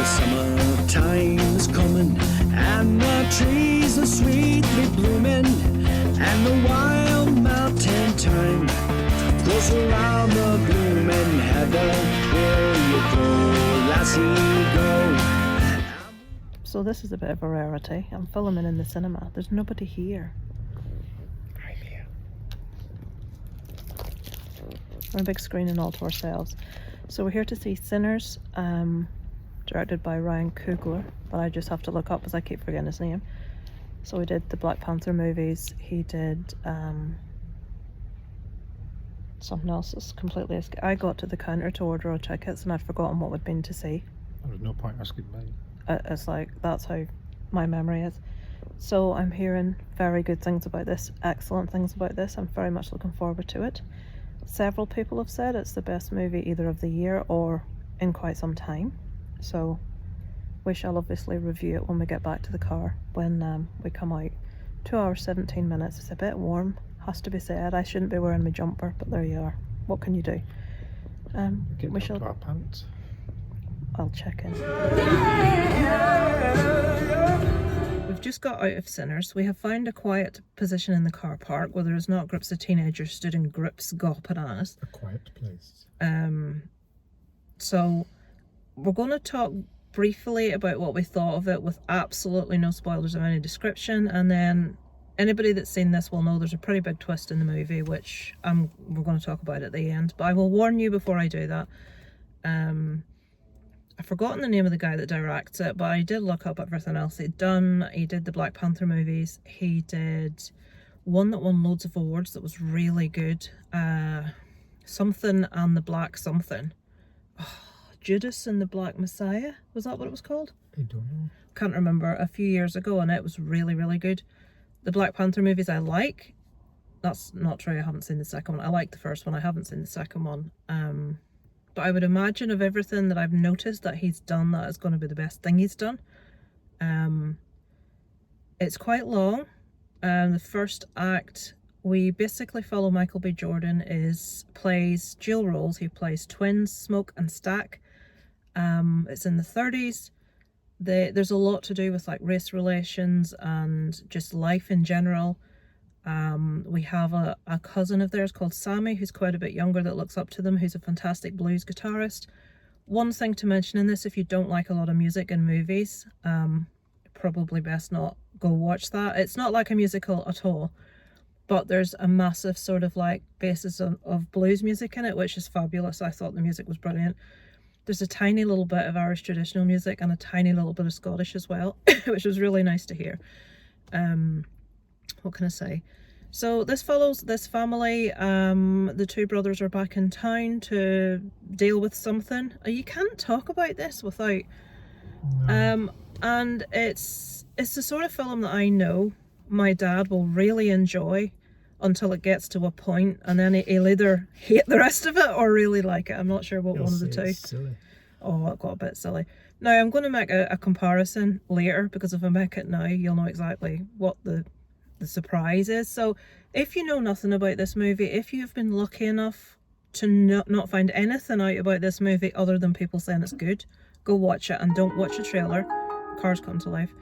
Summertime is coming, and the trees are sweetly blooming, and the wild mountain thyme grows around the blooming heather. Where you go, lassie, go. So this is a bit of a rarity. I'm filming in the cinema. There's nobody here. I'm here. We're on a big screen and all to ourselves. So we're here to see Sinners, directed by Ryan Coogler, but I just have to look up as I keep forgetting his name. So we did the Black Panther movies. He did something else that's completely I got to the counter to order our tickets and I'd forgotten what we'd been to see. There was no point asking me. It's like, that's how my memory is. So I'm hearing very good things about this, excellent things about this. I'm very much looking forward to it. Several people have said it's the best movie either of the year or in quite some time. So we shall obviously review it when we get back to the car, when we come out. 2 hours 17 minutes. It's a bit warm, has to be said. I shouldn't be wearing my jumper, but there you are. What can you do? We shall. Our pants. I'll check in. We've just got out of Sinners. We have found a quiet position in the car park where there is not groups of teenagers stood in groups gawping at us. A quiet place. So we're going to talk briefly about what we thought of it with absolutely no spoilers of any description, and then anybody that's seen this will know there's a pretty big twist in the movie, which we're going to talk about at the end. But I will warn you before I do that. I've forgotten the name of the guy that directs it, but I did look up everything else he'd done. He did the Black Panther movies. He did one that won loads of awards that was really good. Something and the Black something. Oh, Judas and the Black Messiah? Was that what it was called? I don't know. Can't remember. A few years ago, and it was really, really good. The Black Panther movies I like. That's not true. I haven't seen the second one. I like the first one. I haven't seen the second one. But I would imagine of everything that I've noticed that he's done, that is going to be the best thing he's done. It's quite long. The first act, we basically follow Michael B. Jordan plays dual roles. He plays twins, Smoke and Stack. It's in the 30s. There's a lot to do with like race relations and just life in general. We have a cousin of theirs called Sammy, who's quite a bit younger, that looks up to them, who's a fantastic blues guitarist. One thing to mention in this, if you don't like a lot of music in movies, probably best not go watch that. It's not like a musical at all, but there's a massive sort of like basis of blues music in it, which is fabulous. I thought the music was brilliant. There's a tiny little bit of Irish traditional music and a tiny little bit of Scottish as well, which was really nice to hear. What can I say? So this follows this family. The two brothers are back in town to deal with something. You can't talk about this without. No. And it's the sort of film that I know my dad will really enjoy until it gets to a point, and then he'll either hate the rest of it or really like it. I'm not sure what one of the two. Silly. Oh, it got a bit silly. Now I'm going to make a comparison later, because if I make it now, you'll know exactly what the surprise is. So if you know nothing about this movie, if you've been lucky enough to not find anything out about this movie other than people saying it's good, go watch it, and don't watch a trailer. Cars come to life.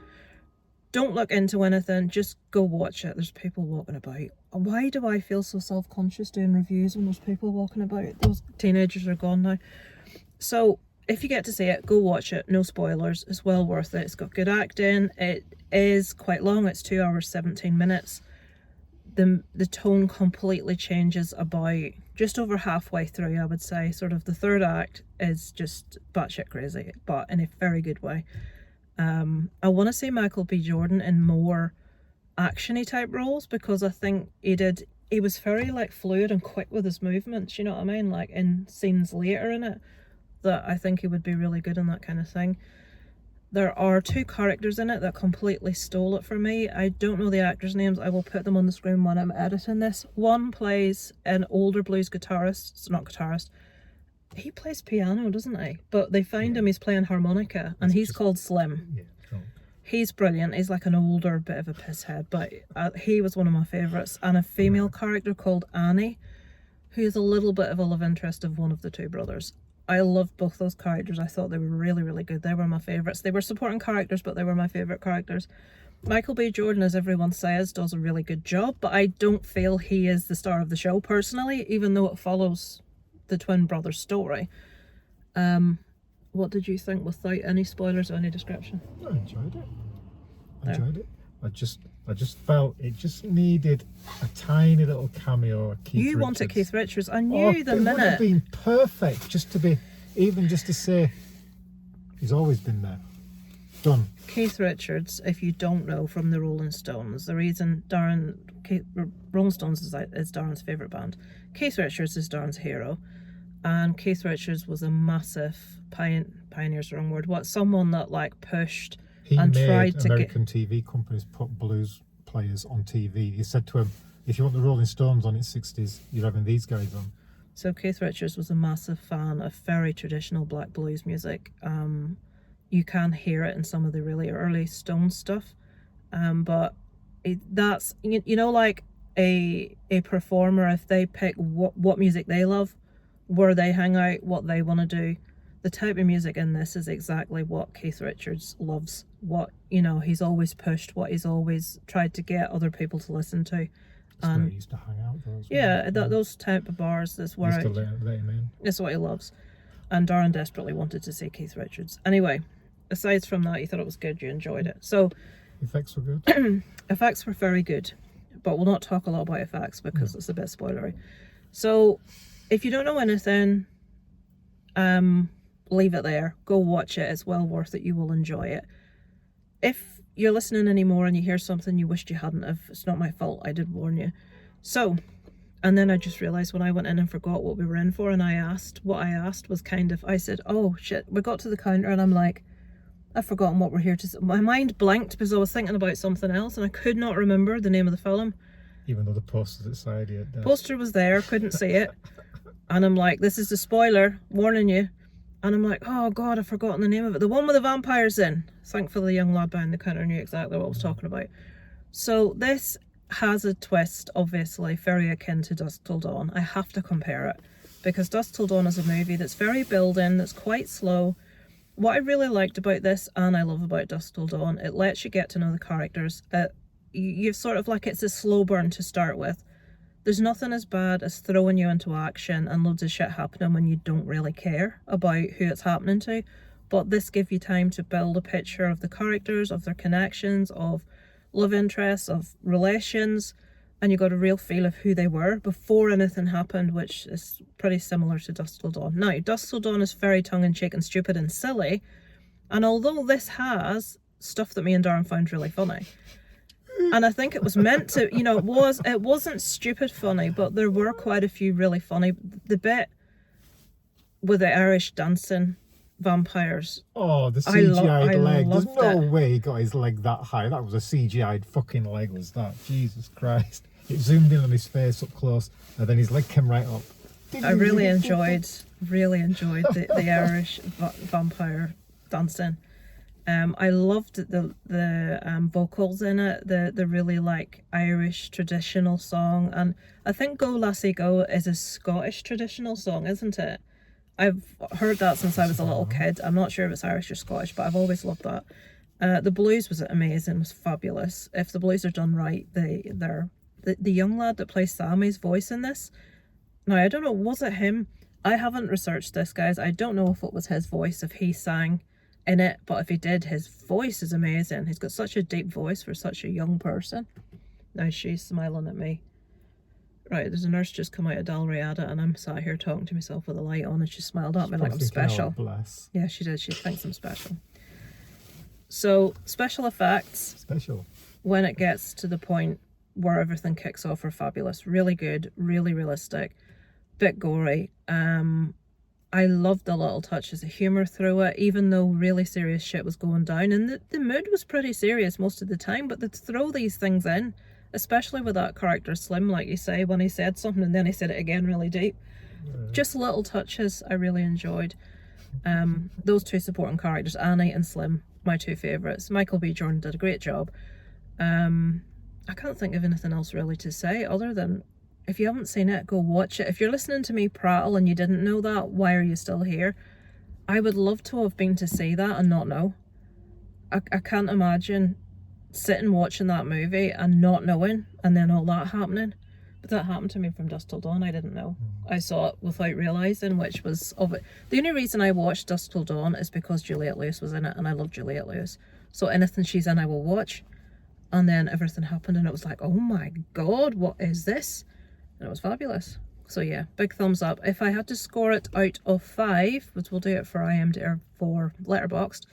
Don't look into anything, just go watch it. There's people walking about. Why do I feel so self-conscious doing reviews when there's people walking about? Those teenagers are gone now. So if you get to see it, go watch it. No spoilers. It's well worth it. It's got good acting. It is quite long. It's 2 hours 17 minutes. The tone completely changes about just over halfway through, I would say. Sort of the third act is just batshit crazy, but in a very good way. I want to see Michael B. Jordan in more action-y type roles, because I think he was very like fluid and quick with his movements, you know what I mean? Like in scenes later in it, that I think he would be really good in that kind of thing. There are two characters in it that completely stole it for me. I don't know the actors' names. I will put them on the screen when I'm editing this. One plays an older blues guitarist. It's not guitarist. He plays piano, doesn't he? But they find him, he's playing harmonica, and he's called Slim. Yeah, drunk. He's brilliant. He's like an older bit of a pisshead, but he was one of my favourites. And a female character called Annie, who is a little bit of a love interest of one of the two brothers. I loved both those characters. I thought they were really, really good. They were my favourites. They were supporting characters, but they were my favourite characters. Michael B. Jordan, as everyone says, does a really good job, but I don't feel he is the star of the show personally, even though it follows the twin brothers' story. What did you think without any spoilers or any description? I enjoyed it. I just felt it just needed a tiny little cameo of Keith You wanted Richards. Keith Richards. I knew the It would have minute. been perfect just to say he's always been there. Done. Keith Richards, if you don't know from the Rolling Stones, the reason Rolling Stones is Darren's favourite band. Keith Richards is Darren's hero. And Keith Richards was a massive pioneer's the wrong word. Someone that like pushed He and made tried to American TV companies put blues players on TV. He said to him, if you want the Rolling Stones on its 60s, you're having these guys on. So Keith Richards was a massive fan of very traditional black blues music. You can hear it in some of the really early Stone stuff. But that's, you know, like a performer, if they pick what music they love, where they hang out, what they want to do, the type of music in this is exactly what Keith Richards loves. What, you know, he's always pushed, what he's always tried to get other people to listen to. That's where he used to hang out. Those type of bars, that's where used to let him in. that's what he loves. And Darren desperately wanted to see Keith Richards. Anyway, aside from that, you thought it was good, you enjoyed it. So Effects were good. effects were very good, but we'll not talk a lot about effects because it's a bit spoilery. So if you don't know anything, leave it there. Go watch it. It's well worth it. You will enjoy it. If you're listening anymore and you hear something you wished you hadn't have, it's not my fault. I did warn you. So, and then I just realised when I went in and forgot what we were in for, and what I asked was kind of, I said, oh shit, we got to the counter and I'm like, I've forgotten what we're here to see. My mind blanked because I was thinking about something else and I could not remember the name of the film. Even though the poster's outside you. Poster was there, couldn't see it. And I'm like, this is a spoiler, warning you. And I'm like, oh God, I've forgotten the name of it. The one with the vampires in. Thankfully, the young lad behind the counter knew exactly what I was talking about. So this has a twist, obviously, very akin to Dusk Till Dawn. I have to compare it because Dusk Till Dawn is a movie that's very building, that's quite slow. What I really liked about this, and I love about Dusk Till Dawn, it lets you get to know the characters. You've sort of like, it's a slow burn to start with. There's nothing as bad as throwing you into action and loads of shit happening when you don't really care about who it's happening to. But this gives you time to build a picture of the characters, of their connections, of love interests, of relations, and you got a real feel of who they were before anything happened, which is pretty similar to Dusk Till Dawn. Now, Dusk Till Dawn is very tongue-in-cheek and stupid and silly, and although this has stuff that me and Darren found really funny, and I think it was meant to, you know, it wasn't stupid funny, but there were quite a few really funny. The bit with the Irish dancing vampires. Oh, the CGI'd leg. There's loved no it. way he got his leg that high. That was a CGI'd fucking leg, was that? Jesus Christ. It zoomed in on his face up close, and then his leg came right up. I really enjoyed the Irish vampire dancing. I loved the vocals in it, the really like Irish traditional song, and I think Go Lassie Go is a Scottish traditional song, isn't it? I've heard that since I was a little kid. I'm not sure if it's Irish or Scottish, but I've always loved that. The blues was amazing, was fabulous. If the blues are done right, the young lad that plays Sammy's voice in this. Now I don't know, was it him? I haven't researched this, guys. I don't know if it was his voice, if he sang in it, but if he did, his voice is amazing. He's got such a deep voice for such a young person. Now she's smiling at me. Right, there's a nurse just come out of Dalriada and I'm sat here talking to myself with a light on and she smiled at me like I'm special. Oh, bless. Yeah, she did. She thinks I'm special. So, special effects. Special. When it gets to the point where everything kicks off are fabulous. Really good, really realistic. Bit gory. I loved the little touches of humour through it, even though really serious shit was going down. And the mood was pretty serious most of the time, but they'd throw these things in, especially with that character Slim, like you say, when he said something and then he said it again really deep. Yeah. Just little touches I really enjoyed. Those two supporting characters, Annie and Slim, my two favourites. Michael B. Jordan did a great job. I can't think of anything else really to say other than If you haven't seen it, go watch it. If you're listening to me prattle and you didn't know that, why are you still here? I would love to have been to see that and not know. I can't imagine sitting watching that movie and not knowing, and then all that happening. But that happened to me from Dusk Till Dawn. I didn't know. I saw it without realising, which was of it. The only reason I watched Dusk Till Dawn is because Juliette Lewis was in it, and I love Juliette Lewis. So anything she's in, I will watch. And then everything happened, and it was like, oh my god, what is this? And it was fabulous. So yeah, big thumbs up. If I had to score it out of 5, which we'll do it for IMDb or for Letterboxd,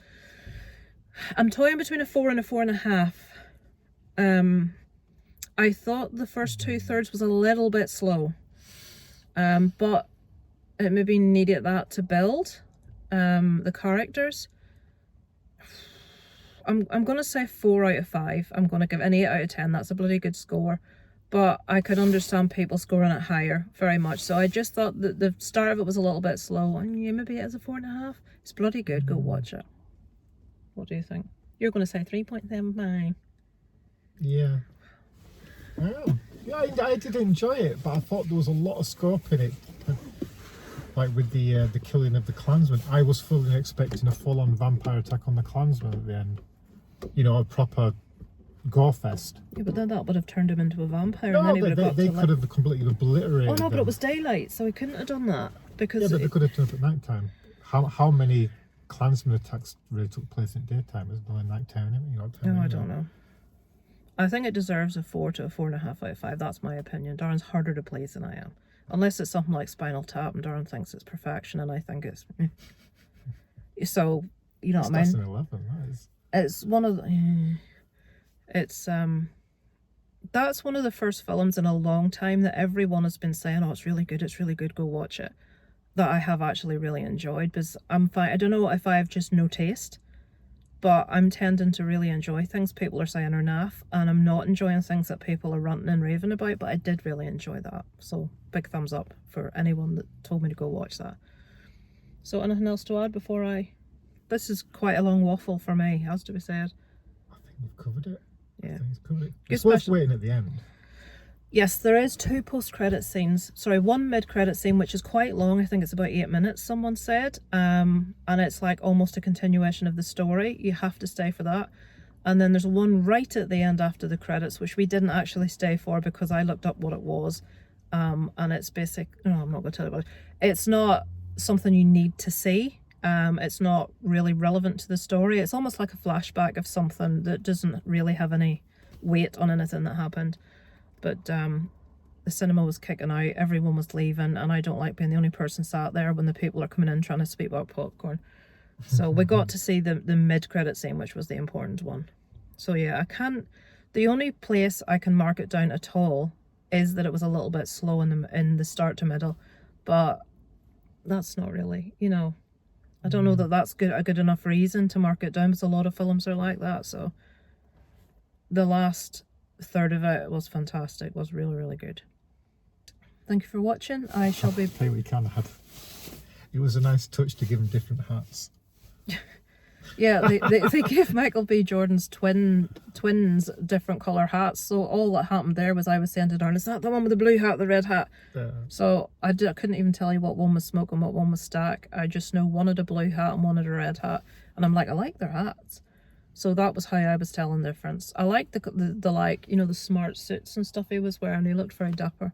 I'm toying between a 4 and a 4.5. I thought the first 2/3 was a little bit slow, but it maybe needed that to build the characters. I'm gonna say 4 out of 5. I'm gonna give an 8 out of 10. That's a bloody good score, but I could understand people scoring it higher very much. So I just thought that the start of it was a little bit slow, and yeah, maybe it is a 4.5. It's bloody good. Go watch it. What do you think? You're gonna say 3.79. Yeah. Oh. Yeah, I did enjoy it, but I thought there was a lot of scope in it. Like with the killing of the Klansman, I was fully expecting a full-on vampire attack on the Klansman at the end. You know, a proper gore fest. Yeah, but then that would have turned him into a vampire. No, and then he would have got they to could have completely obliterated. Oh no, but them. it was daylight, so he couldn't have done that because. Yeah, but they could have done it at night time. How many Klansman attacks really took place at daytime? It was only night time, anyway. No, I don't know. I think it deserves a 4 to a 4.5 out of 5. That's my opinion. Darren's harder to please than I am. Unless it's something like Spinal Tap, and Darren thinks it's perfection, and I think it's... So, you know what I mean? That's an 11, that is. It's one of the... It's, that's one of the first films in a long time that everyone has been saying, oh, it's really good, go watch it. That I have actually really enjoyed, because I'm fine. I don't know if I have just no taste, but I'm tending to really enjoy things people are saying are naff, and I'm not enjoying things that people are ranting and raving about, but I did really enjoy that. So big thumbs up for anyone that told me to go watch that. So anything else to add before I... This is quite a long waffle for me, has to be said. I think you've covered it. Yeah. I think you've covered it. Good It's worth special. waiting at the end. Yes, there is 2 post-credit scenes. Sorry, 1 mid-credit scene, which is quite long. I think it's about 8 minutes, someone said. And it's like almost a continuation of the story. You have to stay for that. And then there's one right at the end after the credits, which we didn't actually stay for because I looked up what it was. And it's basic... No, I'm not going to tell you about it. It's not something you need to see. It's not really relevant to the story. It's almost like a flashback of something that doesn't really have any weight on anything that happened. But the cinema was kicking out, everyone was leaving, and I don't like being the only person sat there when the people are coming in trying to speak about popcorn. So we got to see the mid-credit scene, which was the important one. So yeah, the only place I can mark it down at all is that it was a little bit slow in the start to middle, but that's not really, you know, I don't know that that's a good enough reason to mark it down, because a lot of films are like that. So the last third of it was fantastic, was really good. Thank you for watching. I shall be... Tell you what you kind of had. It was a nice touch to give them different hats. Yeah, they gave Michael B. Jordan's twins different colour hats. So all that happened there was I was saying to Darren, is that the one with the blue hat, the red hat? So I couldn't even tell you what one was Smoke and what one was Stack. I just know one had a blue hat and one had a red hat. And I'm like, I like their hats. So that was how I was telling the difference. I liked the like, you know, the smart suits and stuff he was wearing. He looked very dapper.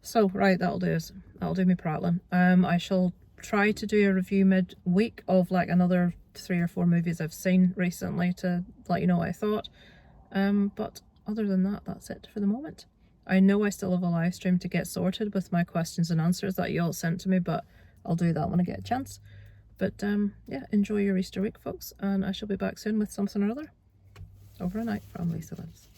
So, right, that'll do me prattling. I shall try to do a review mid-week of like another 3 or 4 movies I've seen recently to let you know what I thought. But other than that, that's it for the moment. I know I still have a live stream to get sorted with my questions and answers that you all sent to me, but I'll do that when I get a chance. But yeah, enjoy your Easter week, folks, and I shall be back soon with something or other. Over and out from Lisa Lives.